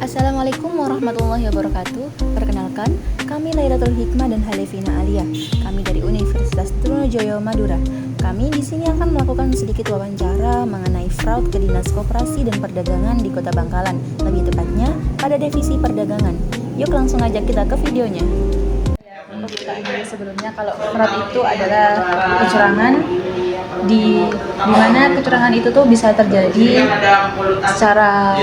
Assalamualaikum warahmatullahi wabarakatuh. Perkenalkan, kami Lailatul Hikmah dan Halefina Alia. Kami dari Universitas Trunojoyo Madura. Kami di sini akan melakukan sedikit wawancara mengenai fraud ke Dinas Koperasi dan Perdagangan di Kota Bangkalan, lebih tepatnya pada divisi perdagangan. Yuk langsung ajak kita ke videonya. Sebelumnya, kalau fraud itu adalah kecurangan di mana kecurangan itu tuh bisa terjadi secara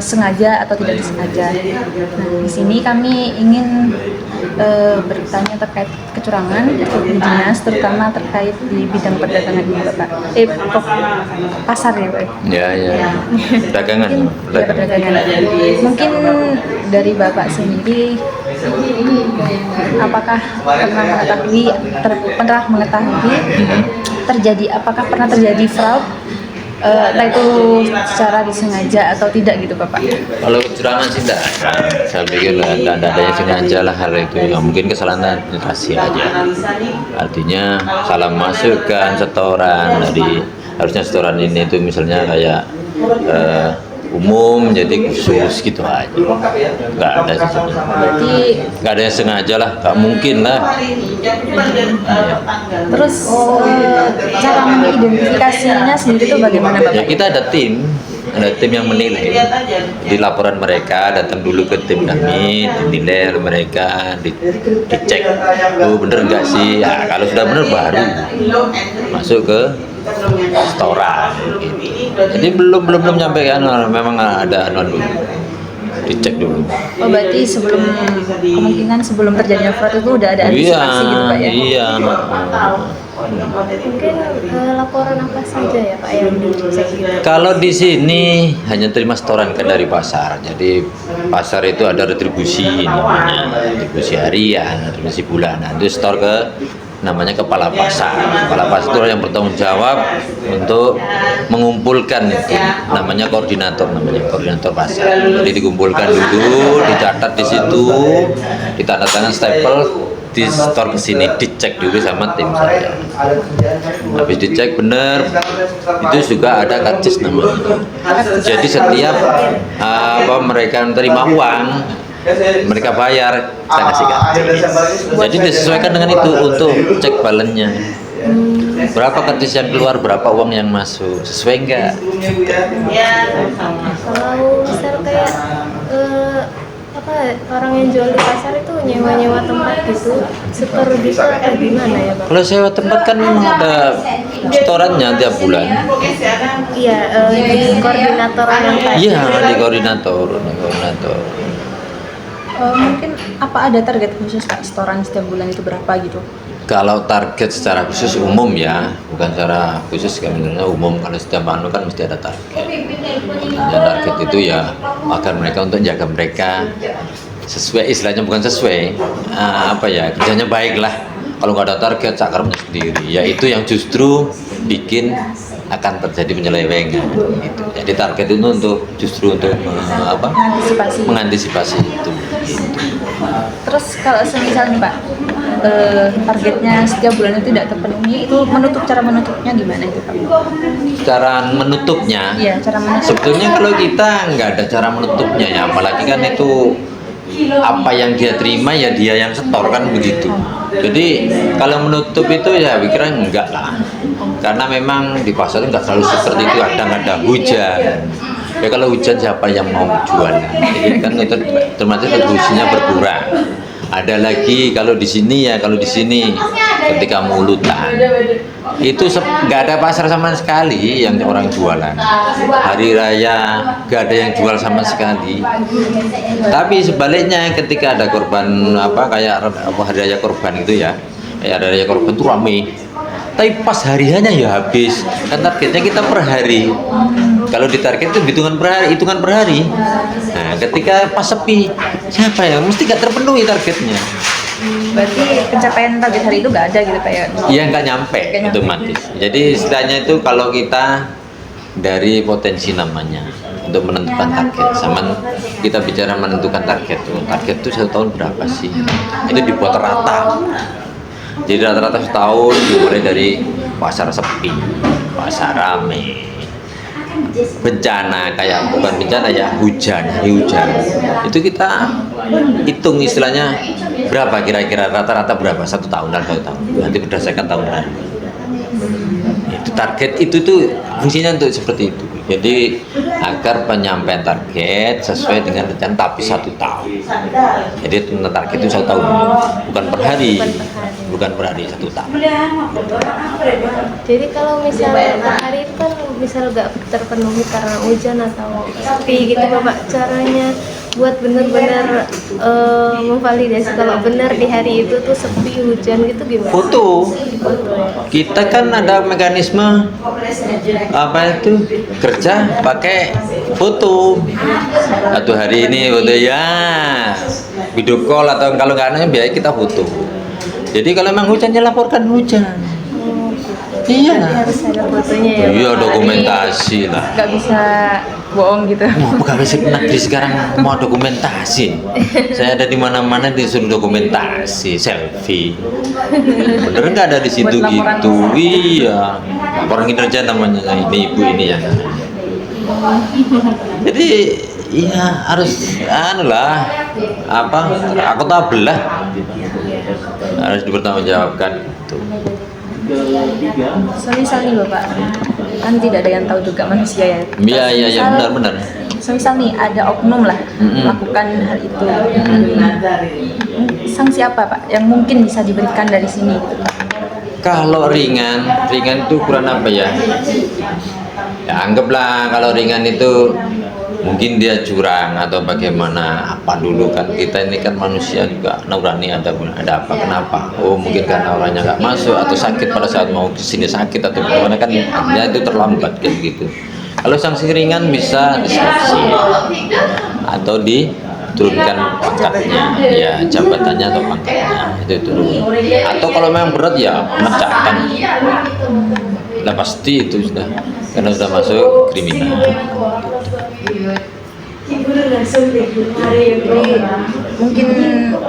sengaja atau tidak disengaja. Nah, di sini kami ingin bertanya terkait kecurangan di dinas, terutama terkait di bidang perdagangan ini, Bapak. Pasar ya, Pak? Ya. Perdagangan. Perdagangan. Mungkin dari Bapak sendiri, apakah pernah mengetahui apakah pernah terjadi fraud, entah itu secara disengaja atau tidak gitu, Bapak? Kalau kecurangan sih enggak ada. Saya pikir tidak ada yang sengaja lah hal itu. Ya, mungkin kesalahan administrasi aja. Artinya salah masukkan setoran dari, harusnya setoran ini itu misalnya kayak umum jadi khusus gitu aja. Nggak ada sih sebenarnya. Berarti Nggak ada yang sengaja lah, nggak mungkin lah. terus cara mengidentifikasinya sendiri itu bagaimana, Bapak? Ya kita ada tim yang menilai. Di laporan mereka datang dulu ke tim kami, dinilai mereka, dicek, oh bener nggak sih? Ya kalau sudah bener baru masuk ke setoran gitu. Jadi belum nyampe memang ada dulu, dicek dulu. Oh, berarti kemungkinan sebelum terjadinya fraud itu udah ada antisipasi gitu, Pak ya? Iya. Mungkin laporan apa saja ya Pak yang dicek gitu? Kalau di sini hanya terima setoran kan dari pasar. Jadi pasar itu ada retribusi namanya, retribusi harian, retribusi bulanan. Itu setor ke namanya kepala pasar. Kepala pasar itu yang bertanggung jawab untuk mengumpulkan itu, namanya koordinator pasar. Jadi dikumpulkan dulu, dicatat di situ, ditandatangan stempel, di store ke sini, dicek dulu sama tim saya. Habis dicek benar, itu juga ada karcis namanya. Jadi setiap mereka menerima uang, mereka bayar, kita kasih karcis. Jadi disesuaikan dengan itu untuk cek balannya. Berapa karcis yang keluar, berapa uang yang masuk, sesuai enggak? Kalau misal kayak orang yang jual di pasar itu nyewa tempat gitu, setor bisa kayak gimana ya Pak? Kalau sewa tempat kan memang ada setorannya tiap bulan. Iya, di koordinator yang tadi. Iya, di koordinator. Mungkin apa ada target khusus, Pak, setoran setiap bulan itu berapa gitu? Kalau target secara khusus umum ya, bukan secara khusus sebenarnya umum. Kalau setiap kan mesti ada target. Target itu ya agar mereka untuk jaga mereka sesuai, istilahnya bukan sesuai, kerjanya baik lah. Kalau nggak ada target, cakarnya sendiri. Ya itu yang justru bikin akan terjadi penyelewengan. Gitu. Jadi target itu justru untuk mengantisipasi itu. Gitu. Terus kalau misalnya Pak, targetnya setiap bulan itu tidak terpenuhi, itu cara menutupnya gimana itu, Pak? Cara menutupnya? Iya, cara menutup. Sebetulnya kalau kita nggak ada cara menutupnya ya, apalagi kan itu apa yang dia terima ya dia yang setor kan begitu. Jadi kalau menutup itu ya pikiran enggak lah, karena memang di pasar itu nggak selalu seperti itu, kadang ada hujan. Ya kalau hujan siapa yang mau jual? Jadi kan otomatis retribusinya berkurang. Ada lagi kalau di sini ketika mulutan itu nggak ada pasar sama sekali yang orang jualan. Hari raya nggak ada yang jual sama sekali. Tapi sebaliknya ketika ada korban hari raya korban itu ya, kayak hari raya korban itu rame. Tapi pas harinya ya habis. Kan targetnya kita per hari. Kalau di target itu hitungan per hari. Nah, ketika pas sepi, siapa ya? Mesti nggak terpenuhi targetnya. Berarti pencapaian target hari itu nggak ada gitu, Pak ya? Iya, nggak nyampe otomatis. Jadi istilahnya itu kalau kita dari potensi namanya untuk menentukan target, sama kita bicara menentukan target itu 1 tahun berapa sih? Itu dibuat rata. Jadi rata-rata setahun dimulai dari pasar sepi, pasar rame, bencana, kayak bukan bencana ya, hujan, itu kita hitung istilahnya berapa kira-kira, rata-rata berapa, 1 tahun dan 2 tahun, nanti berdasarkan tahun lalu. Itu target itu tuh fungsinya untuk seperti itu, jadi agar penyampaian target sesuai dengan rencana tapi 1 tahun. Jadi target itu 1 tahun, bukan per hari, 1 tahun. Jadi kalau misalnya hari itu kan misal nggak terpenuhi karena hujan atau sepi gitu Bapak, caranya buat benar-benar memvalidasi kalau benar di hari itu tuh sepi hujan gitu gimana? Foto, kita kan ada mekanisme apa itu, kerja pakai foto. Atau hari ini foto ya, video call, atau kalau nggak ada biaya kita foto. Jadi kalau memang hujannya laporkan hujan. Iya. Berarti harus ada fotonya ya. Iya, dokumentasi lah. Nggak bisa bohong gitu. Wah, pegawai negeri sekarang mau dokumentasi. Saya ada di mana-mana disuruh dokumentasi, selfie. Bener nggak ada di situ Buat laporan. gitu? Iya, laporan kinerja namanya ini, ibu ini ya. Jadi iya harus lah apa, akuntabel lah, harus dipertanggungjawabkan itu. Semisal nih Bapak, kan tidak ada yang tahu juga manusia ya. Iya Semisal- benar. Semisal nih ada oknum lah melakukan hal itu. Sanksi apa Pak yang mungkin bisa diberikan dari sini gitu Pak? Kalau ringan itu ukuran apa ya? Ya anggaplah kalau ringan itu mungkin dia curang atau bagaimana, apa dulu kan kita ini kan manusia juga nurani, ada apa kenapa, oh mungkin karena orangnya nggak masuk atau sakit pada saat mau kesini sakit atau bagaimana, kan artinya itu terlambat kayak gitu. Kalau sanksi ringan bisa disanksi atau diturunkan pangkatnya, ya jabatannya atau pangkatnya itu turun, atau kalau memang berat ya pemecatan. Nah pasti itu sudah, karena sudah masuk kriminal. Mungkin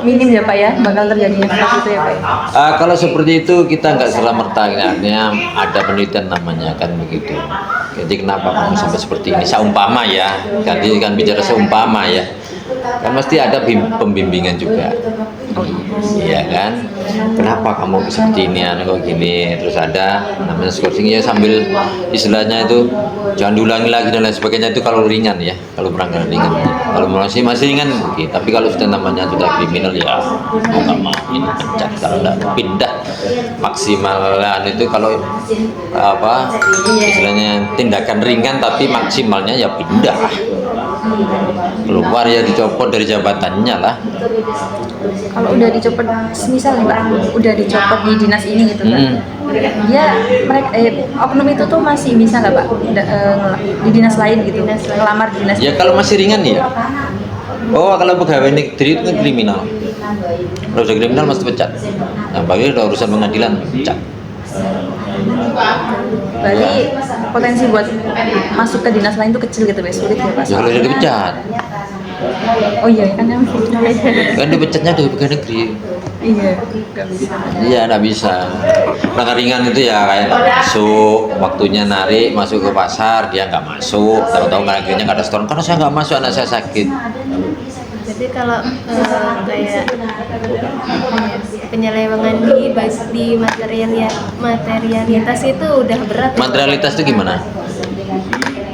minim ya Pak ya bakal terjadi seperti itu ya Pak. Kalau seperti itu kita nggak serta-merta, artinya ada penelitian namanya kan begitu. Jadi kenapa kamu sampai seperti ini? Seumpama ya, tadi kan bicara seumpama ya, kan mesti ada pembimbingan juga. Iya kan? Kenapa kamu seperti ini, kok gini? Terus ada namanya scoring ya, sambil istilahnya itu jangan diulangi lagi dan lain sebagainya. Itu kalau ringan ya, kalau pelanggaran ringan. Kalau masih ringan, oke. Tapi kalau sudah namanya sudah kriminal ya mau nggak mau ini pecat. Kalau nggak pindah maksimalan itu, kalau apa istilahnya tindakan ringan tapi maksimalnya ya pindah, keluar ya, dicopot dari jabatannya lah. Kalau udah dicopot, misal nih Pak, udah dicopot di dinas ini gitu kan, dia mereka oknum itu tuh masih bisa nggak Pak di dinas lain gitu, ngelamar di dinas? Ya kalau masih ringan ya. Oh kalau pegawai negeri itu kan kriminal. Kalau sudah kriminal mesti pecat. Nah bagi kalau urusan pengadilan pecat. Berarti potensi buat masuk ke dinas lain tuh kecil gitu, sulit ya Pak? Ya kalau sudah dipecat, Oh iya kan yang kan dipecatnya dari pegawai negeri. iya nggak bisa. Iya, nggak bisa. Pelanggar ringan itu ya kayak masuk, waktunya narik, masuk ke pasar, dia nggak masuk. Tahu-tahu akhirnya nggak ada store, karena saya nggak masuk, anak saya sakit. Jadi kalau kayak penyelewengan di materialitas itu udah berat. Materialitas itu gimana?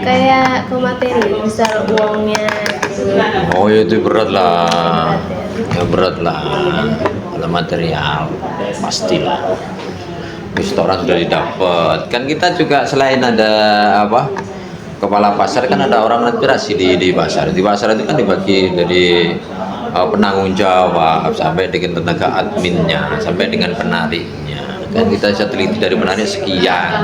Kayak ke materi, misal uangnya gitu. Oh ya itu berat lah. Ya berat lah. Kalau material pastilah. Restoran sudah didapat. Kan kita juga selain ada apa? Kepala pasar, kan ada orang administrasi di pasar. Di pasar itu kan dibagi dari penanggung jawab sampai dengan tenaga adminnya, sampai dengan penariknya. Kan kita bisa teliti dari penarik sekian,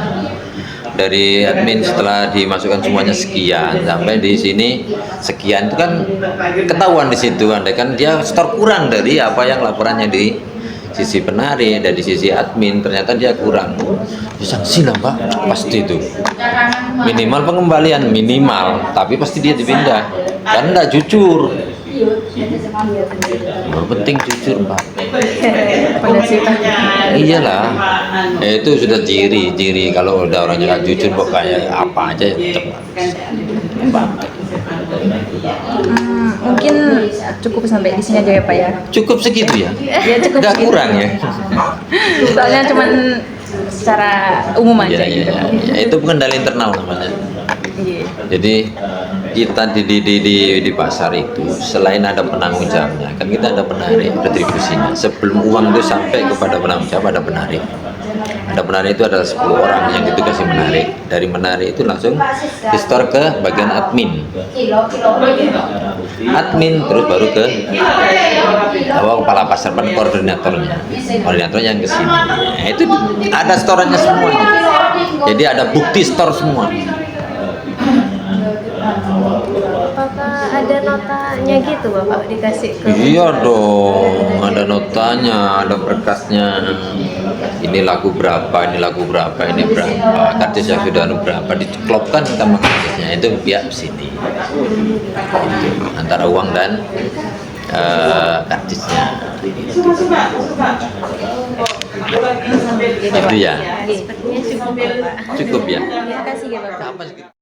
dari admin setelah dimasukkan semuanya sekian, sampai di sini sekian, itu kan ketahuan di situ. Anda kan dia store kurang dari apa yang laporannya di sisi penarik, dari sisi admin ternyata dia kurang, sanksi lah Pak, pasti itu minimal pengembalian minimal, tapi pasti dia dipindah kan, enggak jujur Yang penting jujur Pak. Pada sih Pak. Iyalah, itu sudah ciri kalau udah orangnya nggak jujur kok kayak apa aja ya tetap. Mungkin cukup sampai di sini aja ya Pak ya. Cukup segitu ya? Ya cukup Nggak segitu. kurang ya? Soalnya cuman secara umum aja Iya, gitu. iya. Itu pengendali internal namanya. Iya. Jadi kita di pasar itu selain ada penanggung jawabnya, kan kita ada penarik retribusinya. Sebelum uang itu sampai kepada penanggung jawab ada penarik. Ada penarik itu adalah 10 orang yang ditugasi menarik. Dari menarik itu langsung di-store ke bagian admin. Admin terus baru ke kepala pasar koordinatornya. Koordinatornya yang ke sini. Nah, itu ada storannya semuanya. Jadi ada bukti store semua. Apakah ada notanya gitu Bapak dikasih ke? Iya dong, ada notanya, ada berkasnya. Ini laku berapa, ini laku berapa, ini berapa. Karcis yang sudah berapa diceklopkan sama karcisnya itu pihak sini. Itu antara uang dan karcisnya. Itu ya. Sepertinya cukup Bapak. Cukup ya. Terima kasih ya Bapak. Apa sih?